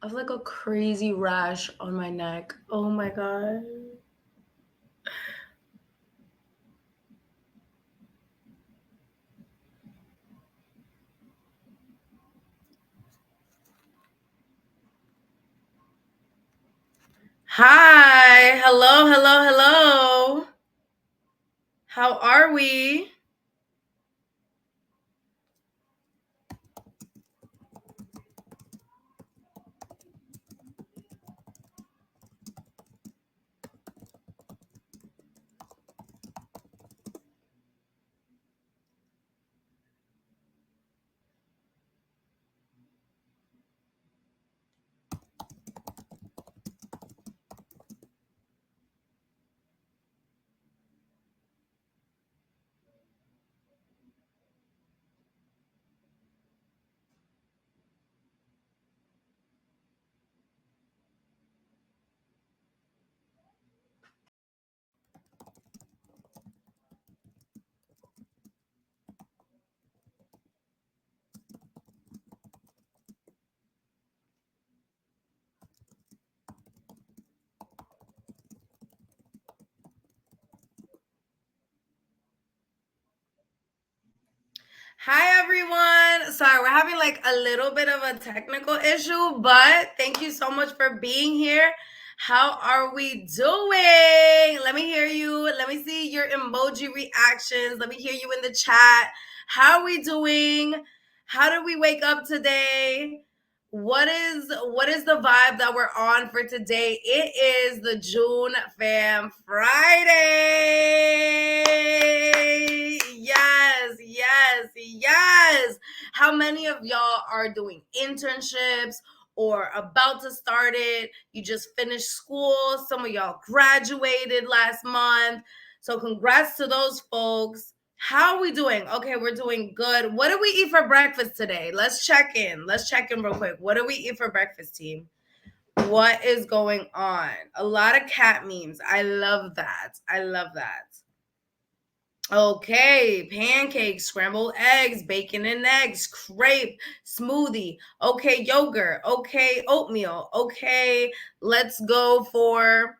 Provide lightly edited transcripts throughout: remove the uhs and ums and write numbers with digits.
I have like a crazy rash on my neck. Oh my god. Hi. Hello, hello, hello. How are we? Hi, everyone. Sorry, we're having like a little bit of a technical issue, but thank you so much for being here. How are we doing? Let me hear you. Let me see your emoji reactions. Let me hear you in the chat. How are we doing? How did we wake up today? What is the vibe that we're on for today? It is the June Fam Friday. Yes, yes, yes. How many of y'all are doing internships or about to start it? You just finished school. Some of y'all graduated last month. So congrats to those folks. How are we doing? Okay, we're doing good. What did we eat for breakfast today? Let's check in. Let's check in real quick. What did we eat for breakfast, team? What is going on? A lot of cat memes. I love that. I love that. Okay, pancakes, scrambled eggs, bacon and eggs, crepe, smoothie. Okay, yogurt. Okay, oatmeal. Okay, let's go for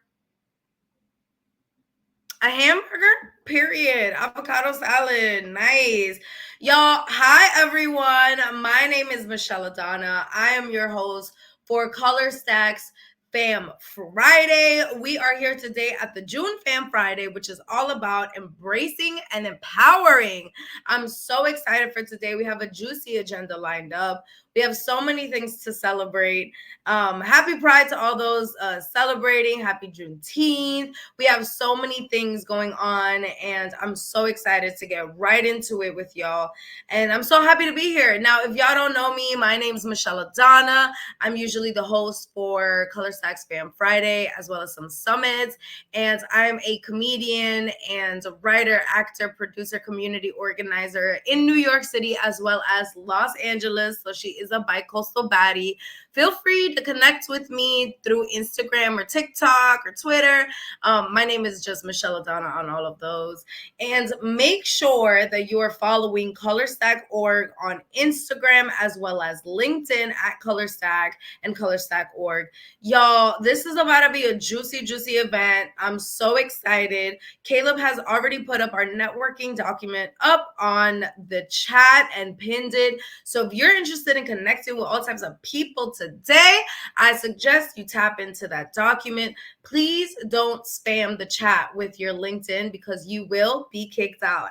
a hamburger, period. Avocado salad, nice. Y'all, hi everyone. My name is Michelle Adana. I am your host for Color Stacks Fam Friday. We are here today at the June Fam Friday, which is all about embracing and empowering. I'm so excited for today. We have a juicy agenda lined up. We have so many things to celebrate. Happy Pride to all those celebrating. Happy Juneteenth. We have so many things going on, and I'm so excited to get right into it with y'all. And I'm so happy to be here. Now, if y'all don't know me, my name is Michelle Adana. I'm usually the host for Color Stacks Fam Friday, as well as some summits. And I'm a comedian and a writer, actor, producer, community organizer in New York City, as well as Los Angeles. So she is a bi-coastal baddie. Feel free to connect with me through Instagram or TikTok or Twitter. My name is just Michelle Adana on all of those. And make sure that you are following ColorStack.org on Instagram as well as LinkedIn at ColorStack and ColorStack.org. Y'all, this is about to be a juicy, juicy event. I'm so excited. Caleb has already put up our networking document up on the chat and pinned it. So if you're interested in connecting with all types of people today, I suggest you tap into that document. Please don't spam the chat with your LinkedIn because you will be kicked out.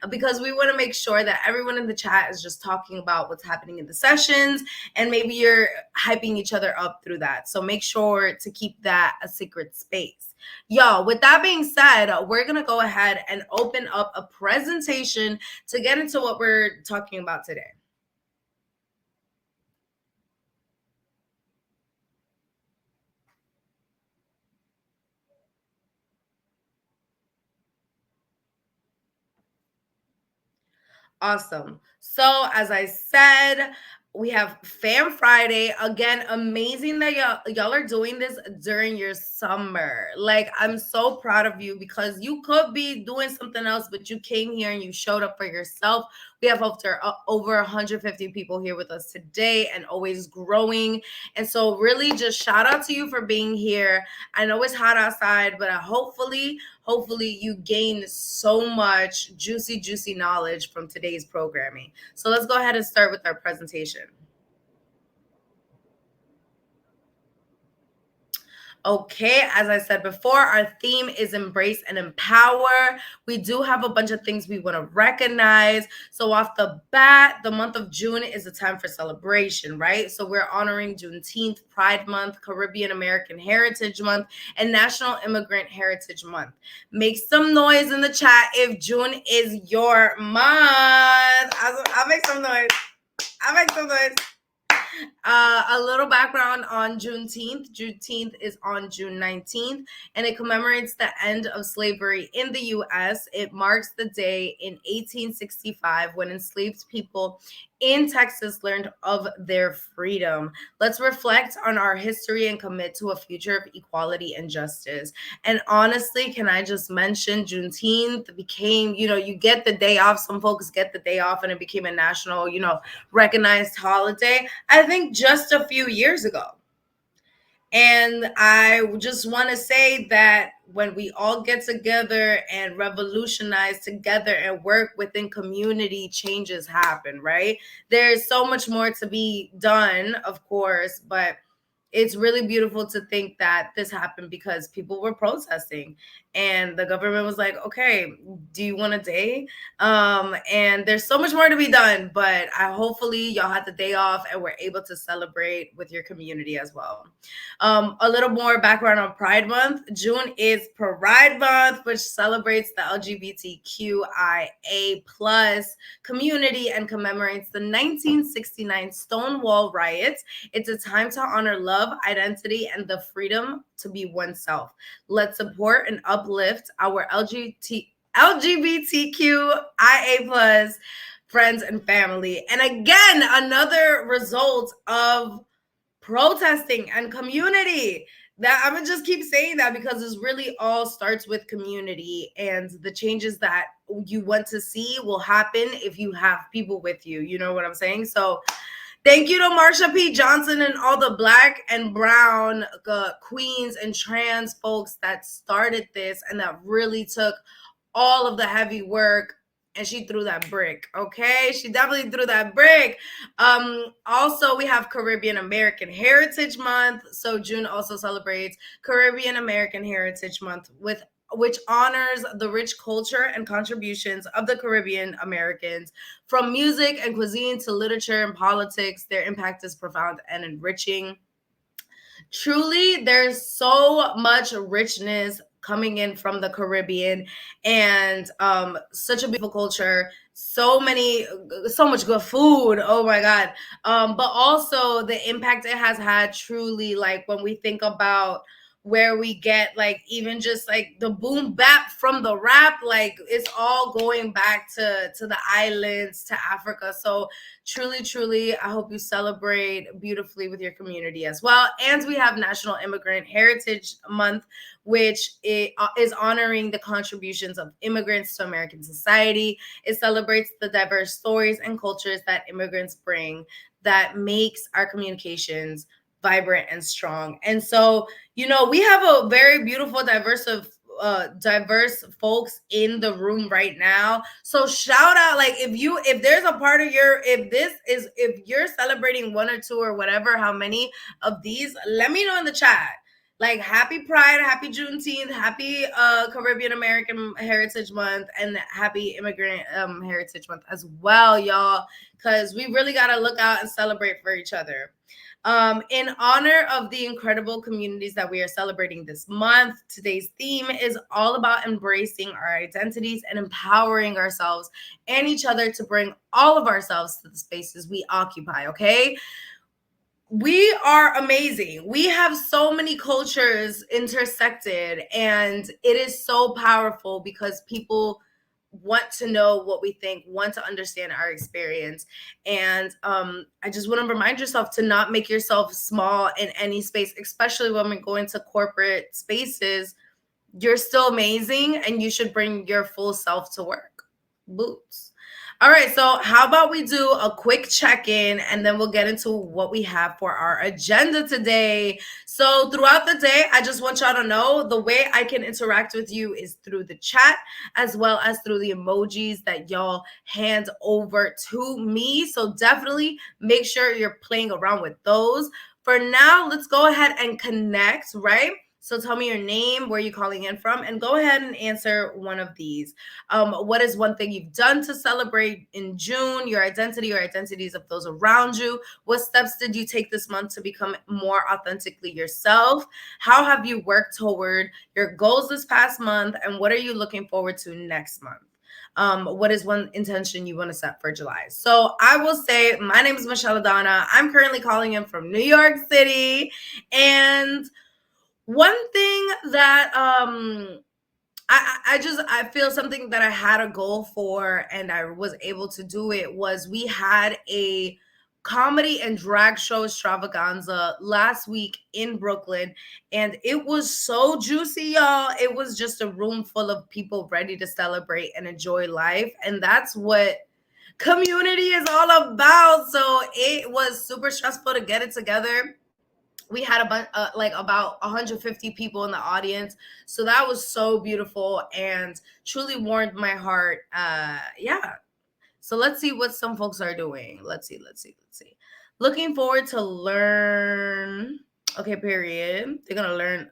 Because we want to make sure that everyone in the chat is just talking about what's happening in the sessions, and maybe you're hyping each other up through that. So make sure to keep that a secret space. Y'all, with that being said, we're going to go ahead and open up a presentation to get into what we're talking about today. Awesome. So, as I said, We have Fam Friday. Again, amazing that y'all are doing this during your summer. Like, I'm so proud of you because you could be doing something else, but you came here and you showed up for yourself. We have over 150 people here with us today and always growing. And so really just shout out to you for being here. I know it's hot outside, but hopefully you gain so much juicy knowledge from today's programming. So let's go ahead and start with our presentation. Okay, as I said before, our theme is embrace and empower. We do have a bunch of things we want to recognize. So off the bat, the month of June is a time for celebration, right? So we're honoring Juneteenth, Pride Month, Caribbean American Heritage Month, and National Immigrant Heritage Month. Make some noise in the chat if June is your month. I'll make some noise. A little background on Juneteenth. Juneteenth is on June 19th, and it commemorates the end of slavery in the U.S. It marks the day in 1865 when enslaved people in Texas learned of their freedom. Let's reflect on our history and commit to a future of equality and justice. And honestly, can I just mention Juneteenth became, you get the day off. Some folks get the day off and it became a national, recognized holiday, I think just a few years ago. And I just want to say that when we all get together and revolutionize together and work within community, changes happen, right? There's so much more to be done, of course, but it's really beautiful to think that this happened because people were protesting and the government was like, okay, do you want a day? And there's so much more to be done, but hopefully y'all had the day off and were able to celebrate with your community as well. A little more background on Pride Month. June is Pride Month, which celebrates the LGBTQIA plus community and commemorates the 1969 Stonewall riots. It's a time to honor love, identity, and the freedom to be oneself. Let's support and uplift our LGBTQIA plus friends and family. And again, another result of protesting and community. That I'm gonna just keep saying that because this really all starts with community, and the changes that you want to see will happen if you have people with you. You know what I'm saying? So thank you to Marsha P. Johnson and all the Black and brown queens and trans folks that started this and that really took all of the heavy work, and she threw that brick. Okay, she definitely threw that brick. Also, we have Caribbean American Heritage Month. So June also celebrates Caribbean American Heritage Month, which honors the rich culture and contributions of the Caribbean Americans. From music and cuisine to literature and politics, their impact is profound and enriching. Truly, there's so much richness coming in from the Caribbean, and such a beautiful culture, so much good food, oh my god, but also the impact it has had. Truly, like when we think about where we get like even just like the boom bap from the rap, like it's all going back to the islands, to Africa. So truly, I hope you celebrate beautifully with your community as well. And we have National Immigrant Heritage Month, which is honoring the contributions of immigrants to American society. It celebrates the diverse stories and cultures that immigrants bring that makes our communications vibrant and strong. And so, we have a very beautiful, diverse folks in the room right now. So shout out, like if there's a part of if you're celebrating one or two or whatever, how many of these, let me know in the chat. Like happy Pride, happy Juneteenth, happy Caribbean American Heritage Month, and happy Immigrant Heritage Month as well, y'all, because we really got to look out and celebrate for each other. In honor of the incredible communities that we are celebrating this month, today's theme is all about embracing our identities and empowering ourselves and each other to bring all of ourselves to the spaces we occupy, okay? We are amazing. We have so many cultures intersected, and it is so powerful because people want to know what we think, want to understand our experience. And I just want to remind yourself to not make yourself small in any space, especially when we go into corporate spaces. You're still amazing and you should bring your full self to work. Boots. All right, so how about we do a quick check-in and then we'll get into what we have for our agenda today. So throughout the day, I just want y'all to know the way I can interact with you is through the chat as well as through the emojis that y'all hand over to me. So definitely make sure you're playing around with those. For now, let's go ahead and connect, right? So tell me your name, where you're calling in from, and go ahead and answer one of these. What is one thing you've done to celebrate in June, your identity or identities of those around you? What steps did you take this month to become more authentically yourself? How have you worked toward your goals this past month? And what are you looking forward to next month? What is one intention you want to set for July? So I will say, my name is Michelle Adana. I'm currently calling in from New York City. And one thing that I feel something that I had a goal for and I was able to do it was we had a comedy and drag show extravaganza last week in Brooklyn, and it was so juicy, y'all. It was just a room full of people ready to celebrate and enjoy life, and that's what community is all about. So it was super stressful to get it together. We had a bunch like about 150 people in the audience, so that was so beautiful and truly warmed my heart. Yeah, so let's see what some folks are doing. Let's see. Looking forward to learn. Okay, period. They're gonna learn,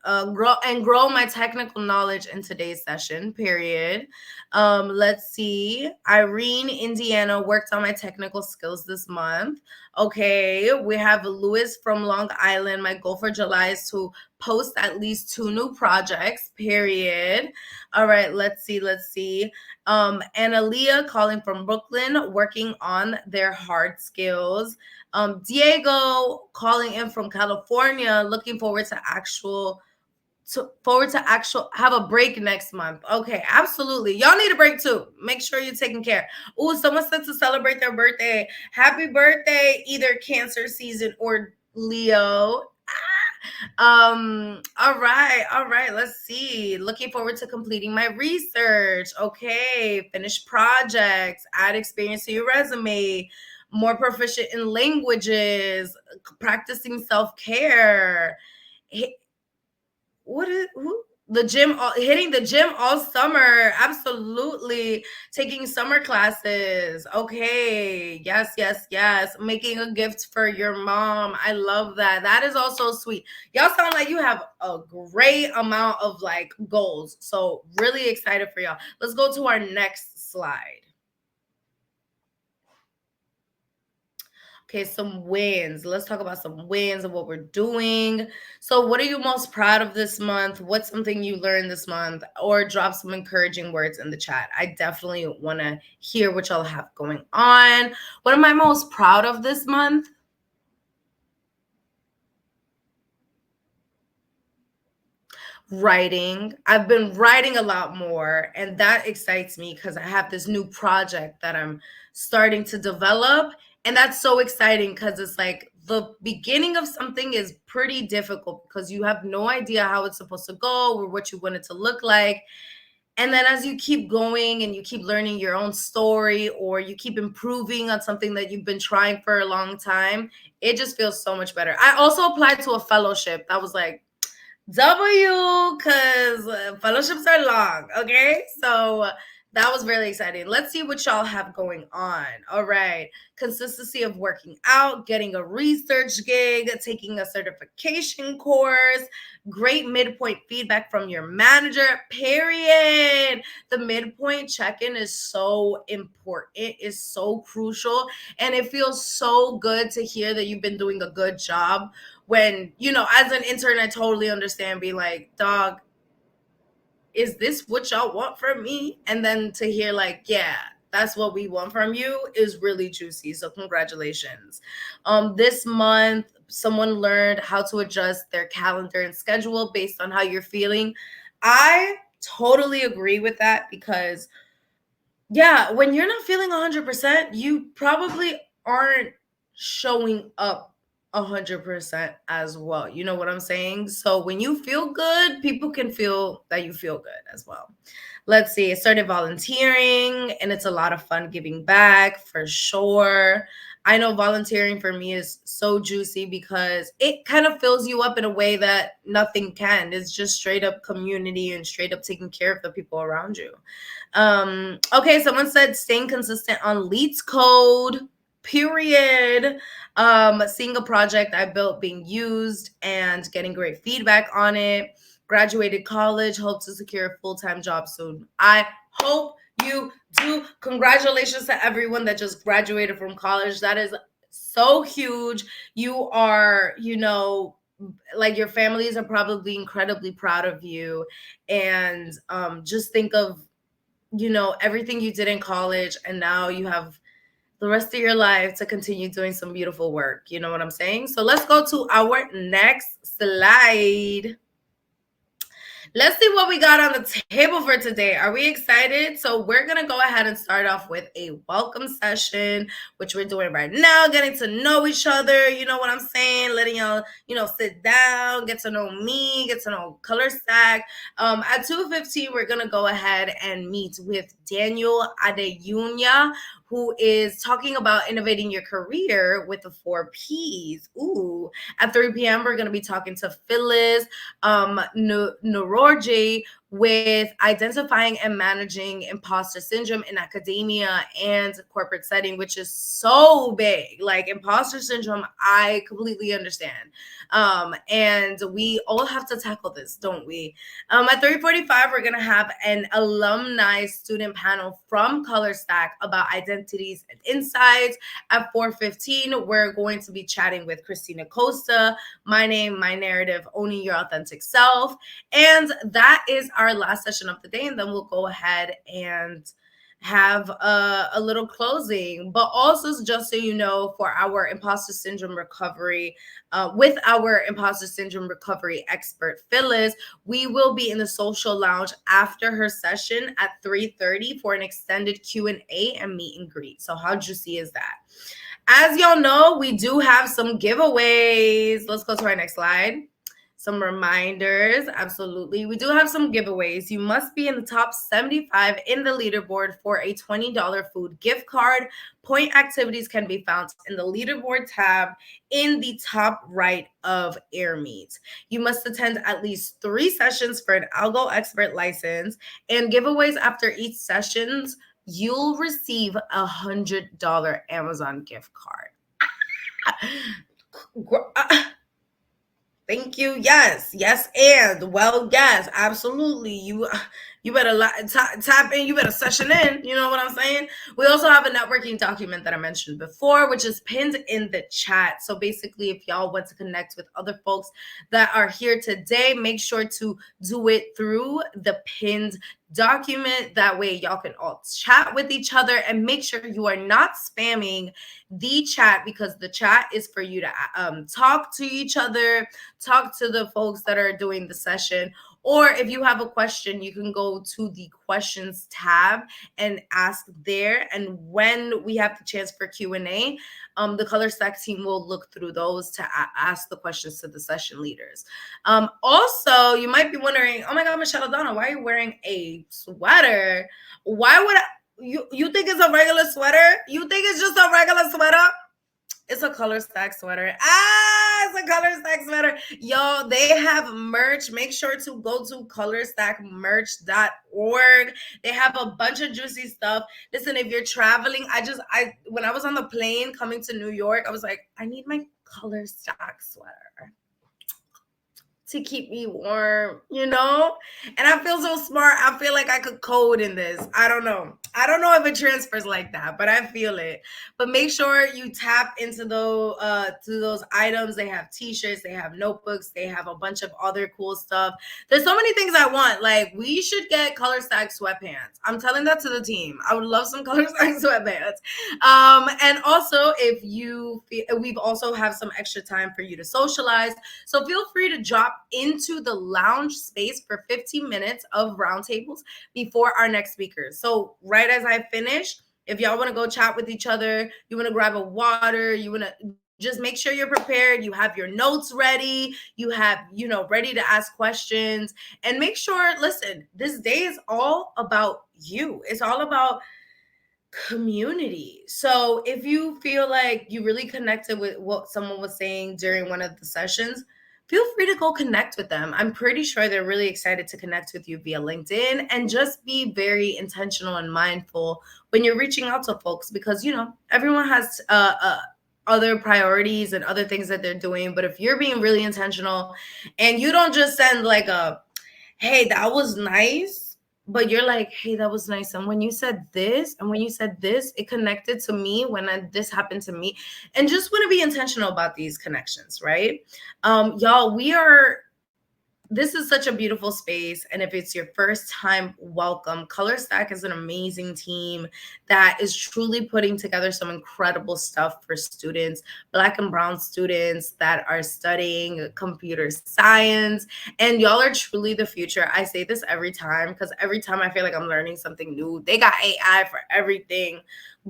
grow my technical knowledge in today's session. Period. Let's see. Irene, Indiana, worked on my technical skills this month. Okay, we have Louis from Long Island. My goal for July is to post at least 2 new projects. Period. All right, let's see. Analia calling from Brooklyn, working on their hard skills. Diego calling in from California, looking forward to actual have a break next month. Okay, absolutely. Y'all need a break too. Make sure you're taking care. Oh, someone said to celebrate their birthday. Happy birthday, either Cancer season or Leo. All right, let's see. Looking forward to completing my research. Okay, finish projects, add experience to your resume, more proficient in languages, practicing self-care. The gym, hitting the gym all summer. Absolutely. Taking summer classes. Okay, yes. Making a gift for your mom. I love that. That is also sweet. Y'all sound like you have a great amount of like goals, so really excited for y'all. Let's go to our next slide. Okay, some wins. Let's talk about some wins and what we're doing. So, what are you most proud of this month? What's something you learned this month? Or drop some encouraging words in the chat. I definitely want to hear what y'all have going on. What am I most proud of this month? Writing. I've been writing a lot more, and that excites me because I have this new project that I'm starting to develop. And that's so exciting because it's like the beginning of something is pretty difficult because you have no idea how it's supposed to go or what you want it to look like. And then as you keep going and you keep learning your own story or you keep improving on something that you've been trying for a long time, it just feels so much better. I also applied to a fellowship that was like because fellowships are long. Okay, so that was really exciting. Let's see what y'all have going on. All right, consistency of working out, getting a research gig, taking a certification course, great midpoint feedback from your manager. Period. The midpoint check-in is so important. It is so crucial, and it feels so good to hear that you've been doing a good job. When, as an intern, I totally understand being like, dog, is this what y'all want from me? And then to hear like, yeah, that's what we want from you is really juicy. So congratulations. This month, someone learned how to adjust their calendar and schedule based on how you're feeling. I totally agree with that because yeah, when you're not feeling 100%, you probably aren't showing up 100% as well. You know what I'm saying? So when you feel good, people can feel that you feel good as well. Let's see. I started volunteering and it's a lot of fun giving back for sure. I know volunteering for me is so juicy because it kind of fills you up in a way that nothing can. It's just straight up community and straight up taking care of the people around you. Okay, someone said staying consistent on Leets code, period. Seeing a project I built being used and getting great feedback on it. Graduated college, hope to secure a full-time job soon. I hope you do. Congratulations to everyone that just graduated from college. That is so huge. You are, like your families are probably incredibly proud of you. And just think of everything you did in college, and now you have the rest of your life to continue doing some beautiful work. You know what I'm saying? So let's go to our next slide. Let's see what we got on the table for today. Are we excited? So we're going to go ahead and start off with a welcome session, which we're doing right now, getting to know each other. You know what I'm saying? Letting y'all, sit down, get to know me, get to know Color Stack. At 2:15, we're going to go ahead and meet with Daniel Adeyunya, who is talking about innovating your career with the 4 Ps. Ooh. At 3 p.m., we're going to be talking to Phyllis Nororje with identifying and managing imposter syndrome in academia and corporate setting, which is so big. Like imposter syndrome, I completely understand. And we all have to tackle this, don't we? At 3:45, we're gonna have an alumni student panel from Color Stack about identities and insights. At 4:15, we're going to be chatting with Christina Costa, My Name, My Narrative, Owning Your Authentic Self. And that is our last session of the day. And then we'll go ahead and have a little closing. But also, just so you know, for our imposter syndrome recovery, with our imposter syndrome recovery expert, Phyllis, we will be in the social lounge after her session at 3:30 for an extended Q&A and meet and greet. So how juicy is that? As y'all know, we do have some giveaways. Let's go to our next slide. Some reminders. Absolutely. We do have some giveaways. You must be in the top 75 in the leaderboard for a $20 food gift card. Point activities can be found in the leaderboard tab in the top right of AirMeet. You must attend at least 3 sessions for an Algo Expert license, and giveaways after each sessions, you'll receive a $100 Amazon gift card. Thank you. Yes. And well, yes, absolutely. You better tap in. You better session in. You know what I'm saying? We also have a networking document that I mentioned before, which is pinned in the chat. So basically, if y'all want to connect with other folks that are here today, make sure to do it through the pinned document. That way y'all can all chat with each other, and make sure you are not spamming the chat, because the chat is for you to talk to each other, talk to the folks that are doing the session. Or if you have a question, you can go to the questions tab and ask there. And when we have the chance for Q&A, the Color Stack team will look through those to ask the questions to the session leaders. Also, you might be wondering, oh my God, Michelle-Adana, why are you wearing a sweater? Why would you think it's a regular sweater? You think it's just a regular sweater? It's a Color Stack sweater. It's a Color Stack sweater. Y'all, they have merch. Make sure to go to colorstackmerch.org. They have a bunch of juicy stuff. Listen, if you're traveling, when I was on the plane coming to New York, I was like, I need my Color Stack sweater to keep me warm, And I feel so smart. I feel like I could code in this. I don't know if it transfers like that, but I feel it. But make sure you tap into those items. They have t-shirts, they have notebooks, they have a bunch of other cool stuff. There's so many things I want. Like, we should get Color Stack sweatpants. I'm telling that to the team. I would love some Color Stack sweatpants. And also, if you we've also have some extra time for you to socialize. So feel free to drop into the lounge space for 15 minutes of roundtables before our next speakers. So right as I finish, if y'all want to go chat with each other, you want to grab a water, you want to just make sure you're prepared, you have your notes ready, you have, ready to ask questions, and make sure, listen, this day is all about you. It's all about community. So if you feel like you really connected with what someone was saying during one of the sessions, feel free to go connect with them. I'm pretty sure they're really excited to connect with you via LinkedIn, and just be very intentional and mindful when you're reaching out to folks, because, everyone has other priorities and other things that they're doing. But if you're being really intentional and you don't just send like a, hey, that was nice, but you're like, hey, that was nice, and when you said this and when you said this, it connected to me when this happened to me, and just want to be intentional about these connections, right? Y'all, this is such a beautiful space. And if it's your first time, welcome. Color Stack is an amazing team that is truly putting together some incredible stuff for students, Black and Brown students that are studying computer science. And y'all are truly the future. I say this every time, because every time I feel like I'm learning something new. They got AI for everything.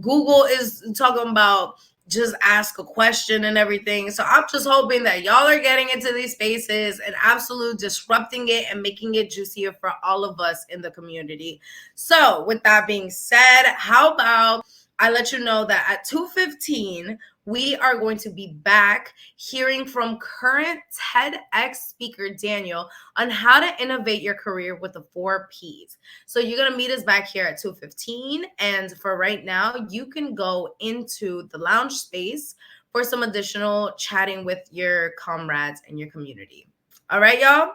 Google is talking about just ask a question and everything. So I'm just hoping that y'all are getting into these spaces and absolute disrupting it and making it juicier for all of us in the community. So with that being said, how about I let you know that at 2:15, we are going to be back hearing from current TEDx speaker Daniel on how to innovate your career with the 4 Ps. So you're going to meet us back here at 2:15. And for right now, you can go into the lounge space for some additional chatting with your comrades and your community. All right, y'all.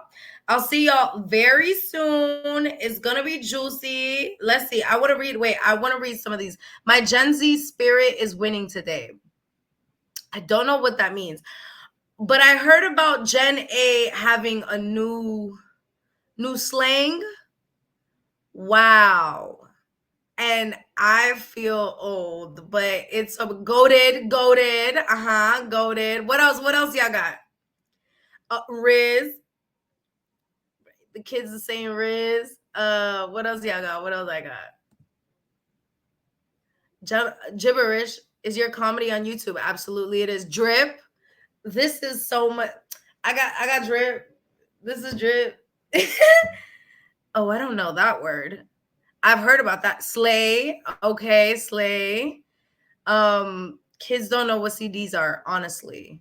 I'll see y'all very soon. It's going to be juicy. Let's see. I want to read some of these. My Gen Z spirit is winning today. I don't know what that means, but I heard about Gen A having a new slang. Wow. And I feel old, but it's a goated. Goated. What else y'all got? Riz. The kids are saying Riz. What else y'all got? What else I got? Gibberish. Is your comedy on YouTube? Absolutely it is. Drip. This is so much. I got drip. This is drip. Oh, I don't know that word. I've heard about that. Slay. Okay, slay. Kids don't know what CDs are, honestly.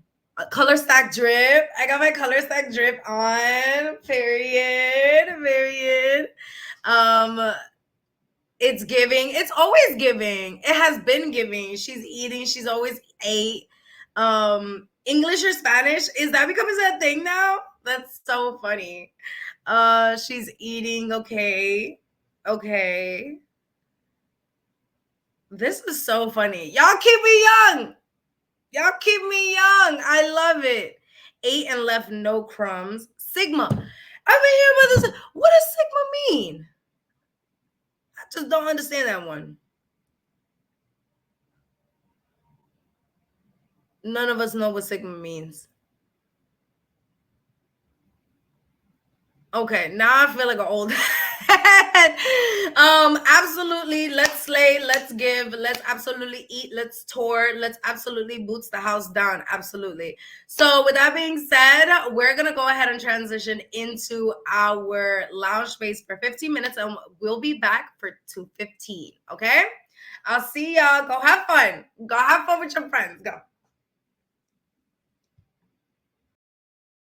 Color Stack drip. I got my Color Stack drip on. Period. It's giving. It's always giving. It has been giving. She's eating. She's always ate. English or Spanish, is that becoming a thing now? That's so funny. She's eating. Okay. This is so funny. Y'all keep me young. I love it. Ate and left no crumbs. Sigma. I've been hearing about this. What does Sigma mean? I just don't understand that one. None of us know what Sigma means. Okay, now I feel like an old absolutely. Let's slay, let's give, let's absolutely eat, let's tour, let's absolutely boots the house down. Absolutely. So with that being said, we're gonna go ahead and transition into our lounge space for 15 minutes, and we'll be back for 2:15. Okay. I'll see y'all. Go have fun with your friends. Go.